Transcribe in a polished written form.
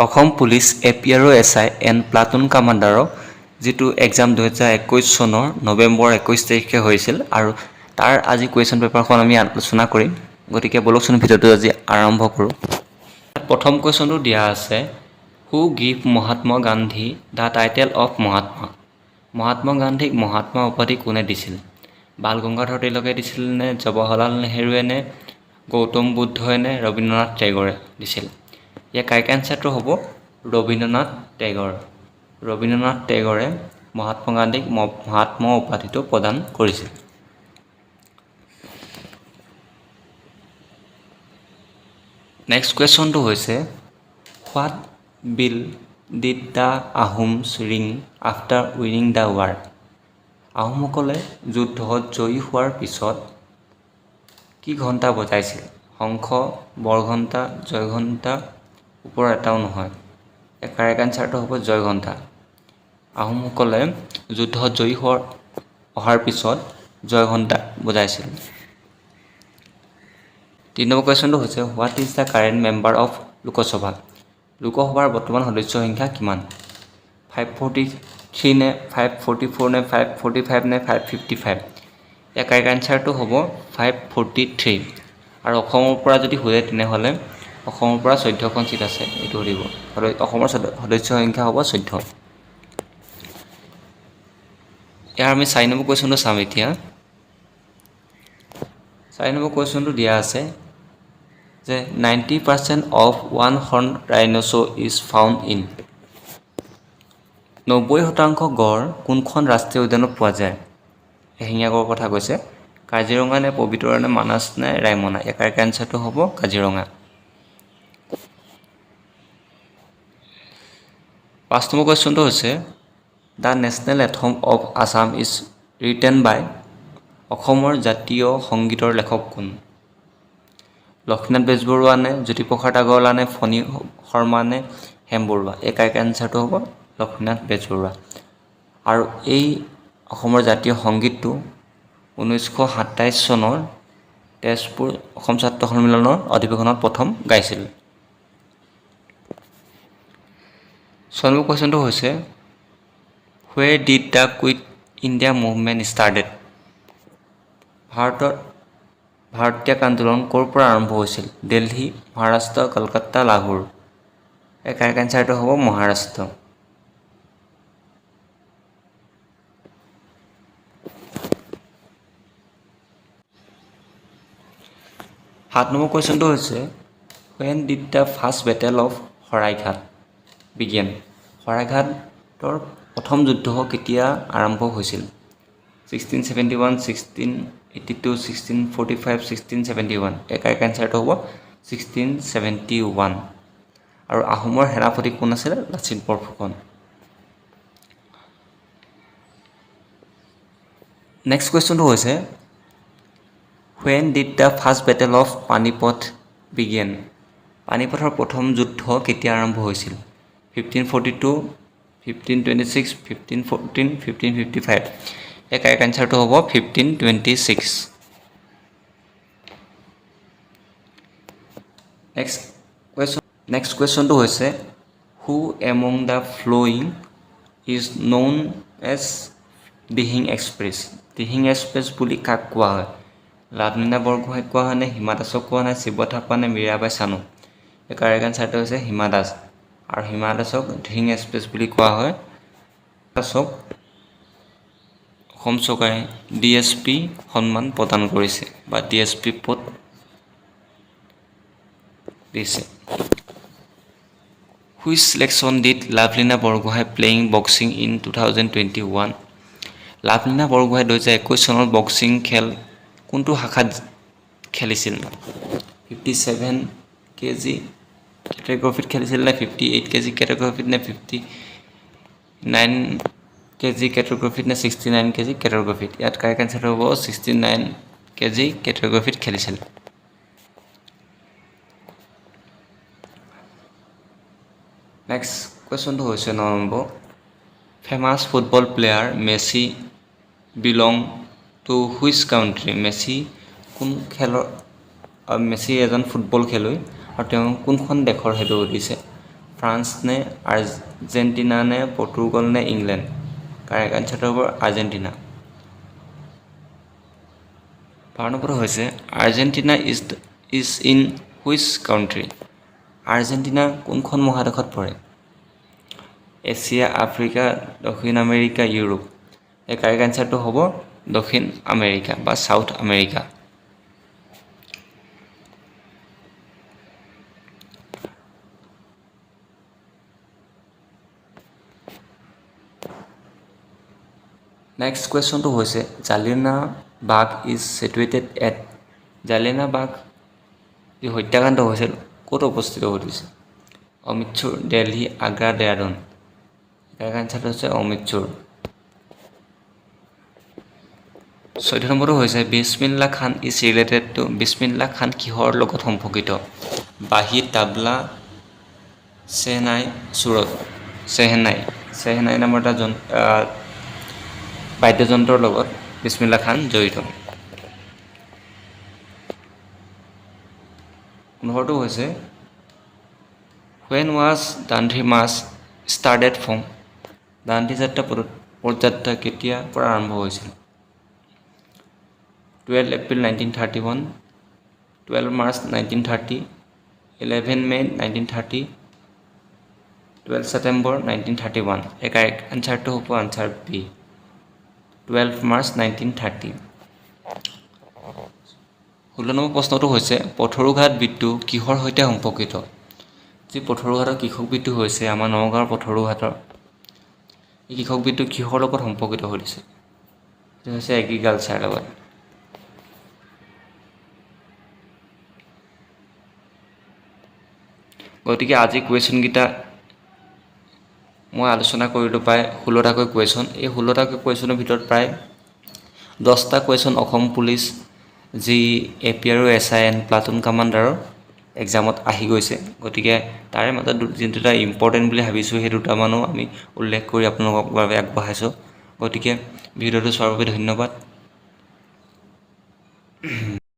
Assam police APRO SI and platoon কামাণ্ডাৰৰ যিটো exam 2021 চনৰ নৱেম্বৰ 21 তাৰিখে হৈছিল আৰু তাৰ আজি কুৱেশ্যন পেপাৰখন আমি আলোচনা কৰিম। গতিকে বলকচোন ভিডিঅ'টো আজি আৰম্ভ কৰোঁ। প্ৰথম কুৱেশ্যনটো দিয়া আছে, হু give Mahatma Gandhi the title of Mahatma? Mahatma গান্ধীক মহাত্মা উপাধি কোনে দিছিল? বাল গংগাধৰ তিলকে দিছিল নে, জৱাহৰলাল নেহৰুৱে নে, গৌতম বুদ্ধই নে, ৰবীন্দ্ৰনাথ টেগৰে দিছিল? ইয়াৰ কাৰেক্ট এনচাৰটো হ'ব ৰবীন্দ্ৰনাথ টেগৰ। ৰবীন্দ্ৰনাথ টেগৰে মহাত্মা গান্ধীক মহাত্মা উপাধিটো প্ৰদান কৰিছিল। নেক্সট কুৱেশ্যনটো হৈছে, what bill did the Ahoms ring after winning the war? আহোমসকলে যুদ্ধত জয়ী হোৱাৰ পিছত কি ঘণ্টা বজাইছিল? শংখ, বৰঘণ্টা, জয়ঘণ্টা, ওপৰৰ এটাও নহয়। ইয়াৰ কাৰেক্ট এনচাৰটো হ'ব জয়ঘণ্টা। আহোমসকলে যুদ্ধত জয়ী হোৱাৰ পিছত জয়ঘণ্টা বজাইছিল। 3 নম্বৰ কুৱেশ্যনটো হৈছে, what is the current member of Lok Sabha? লোকসভাৰ বৰ্তমান সদস্য সংখ্যা কিমান? 543 নে, 544 নে, 545 নে, 555? ইয়াৰ কাৰেক্ট এনচাৰটো হ'ব 543। আৰু অসমৰ পৰা যদি সোধে তেনেহ'লে অসমৰ পৰা 14খন চিট আছে, এইটো সুধিব। অসমৰ সদস্য সংখ্যা হ'ব 14। ইয়াৰ আমি 4 নম্বৰ কুৱেশ্যনটো চাম এতিয়া। 4 নম্বৰ কুৱেশ্যনটো দিয়া আছে যে 90% of one horned rhinos' is found in? 90% গড় কোনখন ৰাষ্ট্ৰীয় উদ্যানত পোৱা যায়? এশিঙীয়া গড়ৰ কথা কৈছে। কাজিৰঙা নে, পবিতৰা নে, মানাস নে, ৰায়মনা? ইয়াৰ কাৰেক্ট এনচাৰটো হ'ব কাজিৰঙা। 5 নম্বৰ কুৱেশ্যনটো হৈছে, the national anthem of Assam is written by? অসমৰ জাতীয় সংগীতৰ লেখক কোন? লক্ষ্মীনাথ বেজবৰুৱা নে, জ্যোতিপ্ৰসাদ আগৰৱালা নে, ফণী শৰ্মা নে, হেম বৰুৱা? এই কাৰেক্ট এনচাৰটো হ'ব লক্ষ্মীনাথ বেজবৰুৱা। আৰু এই অসমৰ জাতীয় সংগীতটো 1927 চনৰ তেজপুৰ অসম ছাত্ৰ সন্মিলনৰ অধিৱেশনত প্ৰথম গাইছিল। 6 নম্বৰ কুৱেশ্যনটো হৈছে, where did the quit India movement started? Bharat ত্যাগ আন্দোলন ক'ৰ পৰা আৰম্ভ হৈছিল? দিল্লী, মহাৰাষ্ট্ৰ, কলকাতা, লাহোৰ? এই কাৰেক্ট এনচাৰটো হ'ব মহাৰাষ্ট্ৰ। 7 নম্বৰ কুৱেশ্যনটো হৈছে, when did the first battle of Saraighat begin? শৰাইঘাটৰ প্ৰথম যুদ্ধ কেতিয়া আৰম্ভ হৈছিল? 1671, 1682, 1645, 1671? এই কাৰেক্ট এনচাৰটো হ'ব 1671। আৰু আহোমৰ সেনাপতি কোন আছিলে? লাচিত বৰফুকন। নেক্সট কুৱেশ্যনটো হৈছে, when did the first battle of Panipat begin? পানিপথৰ প্ৰথম যুদ্ধ কেতিয়া আৰম্ভ হৈছিল? 1542, 1526, 1514, 1555? এই কাৰেক্ট এনচাৰটো হ'ব 1526। নেক্সট কুৱেশ্যনটো হৈছে, who among the following is known as Dihing express? Dihing express বুলি কাক কোৱা হয়? লাভলীনা বৰগোহাঁইক কোৱা হয় নে, হিমা দাসক কোৱা হয় নে, শিৱ থাপা নে, মীৰাবাই চানু? এই কাৰেক্ট এনচাৰটো হৈছে হিমা দাস। আৰু হিমা দাসক দিহিং এক্সপ্ৰেছ বুলি কোৱা হয়। দাসক অসম চৰকাৰে DSP সন্মান প্ৰদান কৰিছে বা DSP পদ দিছে। Which selection did Lovlina Borgohain playing boxing in 2021? Lovlina Borgohain 2021 চনত বক্সিং খেল কোনটো শাখাত খেলিছিল? 57 kg কেটেগৰীত খেলিছিল নে, 58 kg কেটেগৰীত নে, 59 kg কেটেগৰীত নে, 69 kg কেটেগৰীত? ইয়াত কাৰেক্ট এনচাৰটো হ'ব 69 kg কেটেগৰীত খেলিছিল। নেক্সট কুৱেশ্যনটো হৈছে 9 number, famous football player Messi belong to which country? Messi এজন ফুটবল খেলুৱৈ আৰু তেওঁ কোনখন দেশৰ সেইটো সুধিছে। ফ্ৰান্স নে আৰ্জেণ্টিনা নে পৰ্তুগাল নে ইংলেণ্ড? কাৰেক্ট আনচাৰটো হ'ব আৰ্জেণ্টিনা। 12 নম্বৰটো হৈছে Argentina is in which country? Argentina কোনখন মহাদেশত পৰে? এছিয়া, আফ্ৰিকা, দক্ষিণ আমেৰিকা, ইউৰোপ? এই কাৰেক্ট আনচাৰটো হ'ব দক্ষিণ আমেৰিকা বা ছাউথ আমেৰিকা। নেক্সট কুৱেশ্যনটো হৈছে Jallianwala is situated at. Jallianwala যি হত্যাকাণ্ড হৈছিল ক'ত অৱস্থিত ঘটিছে? অমৃতসৰ, দিল্লী, আগ্ৰা, দেহৰাদুন? কাৰেক্ট আনচাৰটো হৈছে অমৃতসৰ। 14 নম্বৰটো হৈছে Bismillah Khan is related to. Bismillah Khan কিহৰ লগত সম্পৰ্কিত? বাঁহী, তাবলা, চেহনাই, সুৰত? চেহনাই নামৰ এটা বাদ্যযন্ত্ৰৰ লগত বিছমিল্লা খান জড়িত। 15টো হৈছে when was Dandi March started from? Dandi যাত্ৰা পদযাত্ৰা কেতিয়াৰ পৰা আৰম্ভ হৈছিল? 12 এপ্ৰিল 1931, 12 মাৰ্চ 1930, 11 মে 1930, 12 ছেপ্টেম্বৰ 1931? এই কাৰেক্ট আনচাৰটো হ'ব আনচাৰ বি, 12 মাৰ্চ 1930। 16 নম্বৰ প্ৰশ্নটো হৈছে পথৰুঘাট মৃত্যু কিহৰ সৈতে সম্পৰ্কিত? যি পথৰুঘাটৰ কৃষক মৃত্যু হৈছে আমাৰ নগাঁৱৰ পথৰুঘাটৰ, এই কৃষক মৃত্যু কিহৰ লগত সম্পৰ্কিত হৈছে? সেইটো হৈছে এগ্ৰিকালচাৰৰ লগত। গতিকে আজি কুৱেশ্যনকেইটা মই আলোচনা কৰিলোঁ প্ৰায় 16টাকৈ কুৱেশ্যন। এই 16টাকৈ কুৱেশ্যনৰ ভিতৰত প্ৰায় 10টা কুৱেশ্যন অসম পুলিচ যি APR SI এণ্ড প্লাটুন কামাণ্ডাৰৰ এক্সামত আহি গৈছে। গতিকে তাৰে মাজত যি দুটা ইম্পৰ্টেণ্ট বুলি ভাবিছোঁ সেই দুটামানো আমি উল্লেখ কৰি আপোনালোকৰ বাবে আগবঢ়াইছোঁ। গতিকে ভিডিঅ'টো চোৱাৰ বাবে ধন্যবাদ।